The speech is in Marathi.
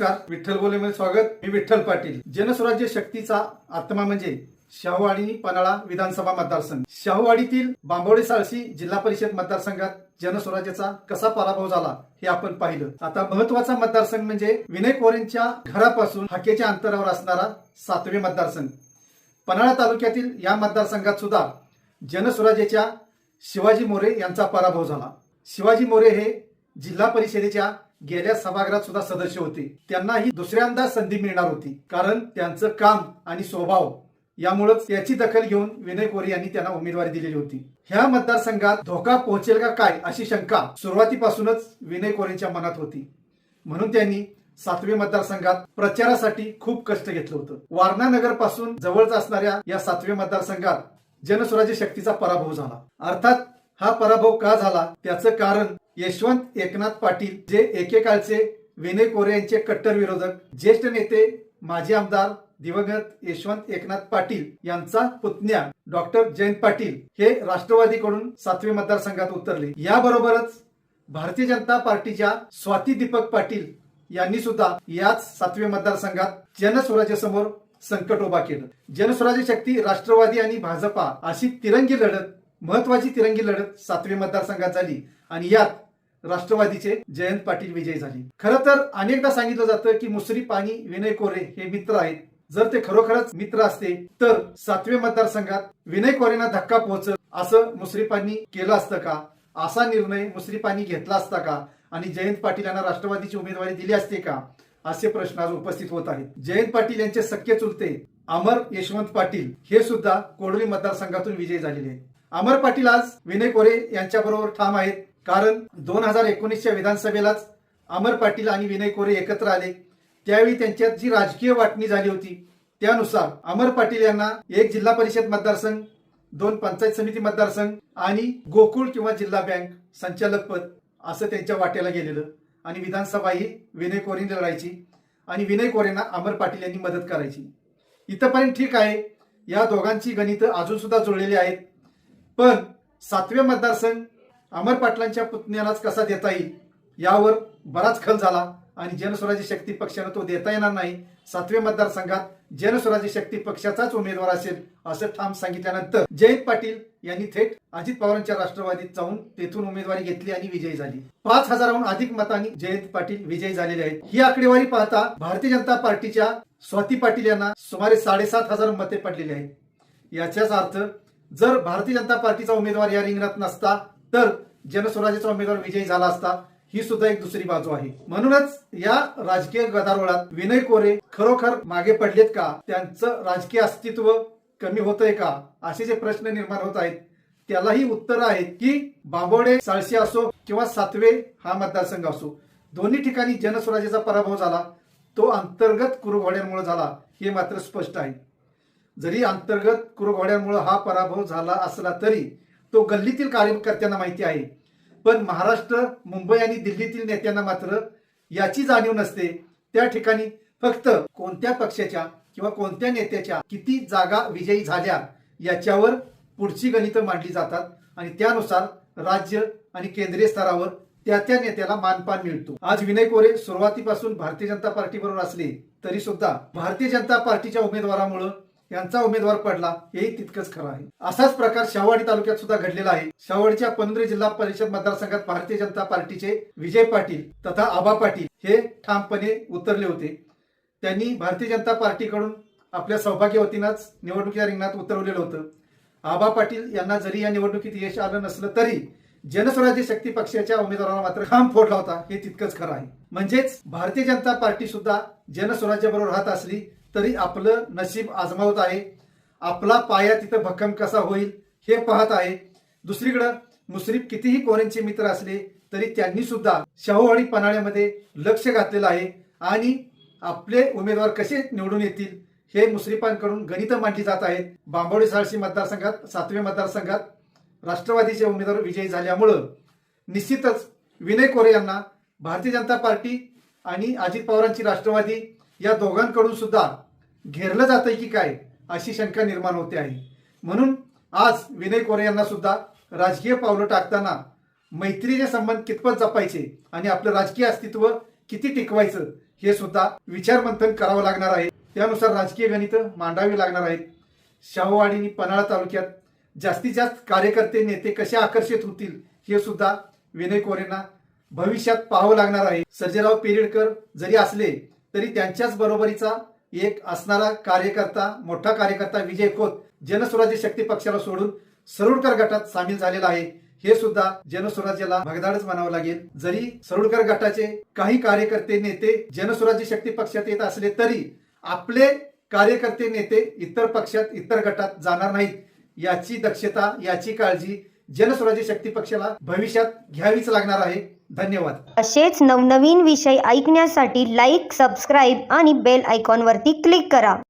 नमस्कार, विठ्ठल बोलेमध्ये स्वागत. मी विठ्ठल पाटील. जनस्वराज्य शक्तीचा आत्मा म्हणजे शाहूवाडी पन्हाळा विधानसभा मतदारसंघ. शाहूवाडीतील बांबोडे साळशी जिल्हा परिषद मतदारसंघात जनस्वराज्याचा कसा पराभव झाला हे आपण पाहिलं. आता महत्वाचा मतदारसंघ म्हणजे विनय कोरेंच्या घरापासून हाकेच्या अंतरावर असणारा 7वे मतदारसंघ. पन्हाळा तालुक्यातील या मतदारसंघात सुद्धा जनस्वराज्याच्या शिवाजी मोरे यांचा पराभव झाला. शिवाजी मोरे हे जिल्हा परिषदेच्या गेल्या सभागृहात सुद्धा सदस्य होते. त्यांनाही दुसऱ्यांदा संधी मिळणार होती, कारण त्यांचं काम आणि स्वभाव यामुळेच त्याची दखल घेऊन विनय कोरे यांनी त्यांना उमेदवारी दिलेली होती. ह्या मतदारसंघात धोका पोहोचेल का काय अशी शंका सुरुवातीपासूनच विनय कोरेंच्या मनात होती. म्हणून त्यांनी 7वे मतदारसंघात प्रचारासाठी खूप कष्ट घेतलं होतं. वारणा नगर पासून जवळच असणाऱ्या या 7वे मतदारसंघात जनस्वराज्य शक्तीचा पराभव झाला. अर्थात हा पराभव का झाला त्याचं कारण यशवंत एकनाथ पाटील, जे एकेकाळचे विनय कोरे यांचे कट्टर विरोधक, ज्येष्ठ नेते माजी आमदार दिवंगत यशवंत एकनाथ पाटील यांचा पुतण्या डॉक्टर जयंत पाटील हे राष्ट्रवादीकडून 7वे मतदारसंघात उतरले. याबरोबरच भारतीय जनता पार्टीच्या स्वाती दीपक पाटील यांनी सुद्धा याच 7वे मतदारसंघात जनस्वराज्य समोर संकट उभा केलं. जनस्वराज्य शक्ती, राष्ट्रवादी आणि भाजपा अशी तिरंगी लढत, महत्वाची तिरंगी लढत 7वे मतदारसंघात झाली आणि यात राष्ट्रवादीचे जयंत पाटील विजयी झाले. खरं तर अनेकदा सांगितलं जातं की मुश्रीफ आणि विनय कोरे हे मित्र आहेत. जर ते खरोखरच मित्र असते तर 7वे मतदारसंघात विनय कोरेंना धक्का पोहोचल असं मुश्रीफांनी केलं असतं का? असा निर्णय मुश्रीफांनी घेतला असता का? आणि जयंत पाटील यांना राष्ट्रवादीची उमेदवारी दिली असते का? असे प्रश्न आज उपस्थित होत आहेत. जयंत पाटील यांचे सख्खे चुलते अमर यशवंत पाटील हे सुद्धा कोडोली मतदारसंघातून विजयी झालेले आहेत. अमर पाटील आज विनय कोरे यांच्याबरोबर ठाम आहेत, कारण 2019च्या विधानसभेलाच अमर पाटील आणि विनय कोरे एकत्र आले. त्यावेळी त्यांच्यात जी राजकीय वाटणी झाली होती त्यानुसार अमर पाटील यांना 1 जिल्हा परिषद मतदारसंघ, 2 पंचायत समिती मतदारसंघ आणि गोकुळ किंवा जिल्हा बँक संचालक पद असं त्यांच्या वाट्याला गेलेलं आणि विधानसभा ही विनय कोरेंनी लढायची आणि विनय कोरेंना अमर पाटील यांनी मदत करायची. इथंपर्यंत ठीक आहे. या दोघांची गणितं अजून सुद्धा जुळलेली आहेत. पण 7वे मतदारसंघ अमर पाटलांच्या पुतण्यालाच कसा देता येईल यावर बराच खल झाला आणि जनस्वराज्य शक्ती पक्षानं तो देता येणार नाही. 7वे मतदारसंघात जनस्वराज्य शक्ती पक्षाचाच उमेदवार असेल असं ठाम सांगितल्यानंतर जयंत पाटील यांनी थेट अजित पवारांच्या राष्ट्रवादीत जाऊन तेथून उमेदवारी घेतली आणि विजयी झाली. 5,000हून अधिक मतांनी जयंत पाटील विजयी झालेले आहेत. ही आकडेवारी पाहता भारतीय जनता पार्टीच्या स्वाती पाटील यांना सुमारे 7,500 मते पडलेली आहेत. याचाच अर्थ जर भारतीय जनता पार्टीचा उमेदवार या रिंगणात नसता तर जनस्वराज्याचा उमेदवार विजयी झाला असता. ही सुद्धा एक दुसरी बाजू आहे. म्हणूनच या राजकीय गदारोळात विनय कोरे खरोखर मागे पडलेत का? त्यांचं राजकीय अस्तित्व कमी होतंय का? असे जे प्रश्न निर्माण होत आहेत त्यालाही उत्तर आहेत की बांबोडे साळशी असो किंवा 7वे हा मतदारसंघ असो, दोन्ही ठिकाणी जनस्वराज्याचा पराभव झाला. तो अंतर्गत कुरुघोड्यांमुळे झाला हे मात्र स्पष्ट आहे. जरी अंतर्गत कुरुघोड्यांमुळे हा पराभव झाला असला तरी तो गल्लीतील कार्यकर्त्यांना माहिती आहे. पण महाराष्ट्र, मुंबई आणि दिल्लीतील नेत्यांना मात्र याची जाणीव नसते. त्या ठिकाणी फक्त कोणत्या पक्षाच्या किंवा कोणत्या नेत्याच्या किती जागा विजयी झाल्या याच्यावर पुढची गणितं मांडली जातात आणि त्यानुसार राज्य आणि केंद्रीय स्तरावर त्या त्या नेत्याला मानपान मिळतो. आज विनय कोरे सुरुवातीपासून भारतीय जनता पार्टी बरोबर असले तरी सुद्धा भारतीय जनता पार्टीच्या उमेदवारामुळे यांचा उमेदवार पडला हेही तितकंच खरं आहे. असाच प्रकार शाहूवाडी तालुक्यात सुद्धा घडलेला आहे. शाहूवाडीच्या 15 जिल्हा परिषद मतदारसंघात भारतीय जनता पार्टीचे विजय पाटील तथा आबा पाटील हे ठामपणे उतरले होते. त्यांनी भारतीय जनता पार्टीकडून आपल्या सौभाग्यवतीनंच निवडणुकीच्या रिंगणात उतरवलेलं होतं. आबा पाटील यांना जरी या निवडणुकीत यश आलं नसलं तरी जनस्वराज्य शक्ती पक्षाच्या उमेदवाराला मात्र खांब फोडला होता हे तितकंच खरं आहे. म्हणजेच भारतीय जनता पार्टी सुद्धा जनस्वराज्याबरोबर राहत असली तरी आपलं नशीब आजमावत आहे. आपला पाया तिथं भक्कम कसा होईल हे पाहत आहे. दुसरीकडे मुश्रीफ कितीही कोरेंचे मित्र असले तरी त्यांनी सुद्धा शाहूवाडी पन्हाळ्यामध्ये लक्ष घातलेलं आहे आणि आपले उमेदवार कसे निवडून येतील हे मुश्रीफांकडून गणितं मांडली जात आहेत. बांबोडे साळशी मतदारसंघात 7वे मतदारसंघात राष्ट्रवादीचे उमेदवार विजयी झाल्यामुळं निश्चितच विनय कोरे यांना भारतीय जनता पार्टी आणि अजित पवारांची राष्ट्रवादी या दोघांकडून सुद्धा घेरलं जातंय की काय अशी शंका निर्माण होते आहे. म्हणून आज विनय कोरे यांना सुद्धा राजकीय पावलं टाकताना मैत्रीचे संबंध कितपत जपायचे आणि आपलं राजकीय अस्तित्व किती टिकवायचं हे सुद्धा विचारमंथन करावं लागणार आहे. त्यानुसार राजकीय गणितं मांडावी लागणार आहेत. शाहूवाडी आणि पन्हाळा तालुक्यात जास्तीत जास्त कार्यकर्ते नेते कसे आकर्षित होतील हे सुद्धा विनय कोरेंना भविष्यात पाहावं लागणार आहे. सर्जेराव पेरेडकर जरी असले तरी त्यांच्याच बरोबरीचा एक असणारा कार्यकर्ता, मोठा कार्यकर्ता विजय खोत जनस्वराज्य शक्ती पक्षाला सोडून सरुडकर गटात सामील झालेला आहे. हे सुद्धा जनस्वराज्याला भगदाडच म्हणावं लागेल. जरी सरुडकर गटाचे काही कार्यकर्ते नेते जनस्वराज्य शक्ती पक्षात येत असले तरी आपले कार्यकर्ते नेते इतर पक्षात, इतर गटात जाणार नाहीत. याची दक्षता, याची काळजी जनस्वराज्य शक्ती पक्षाला भविष्यात घ्यावीच लागणार आहे. धन्यवाद. असेच नवनवीन विषय ऐकण्यासाठी लाईक, सबस्क्राईब आणि बेल आयकॉनवरती क्लिक करा.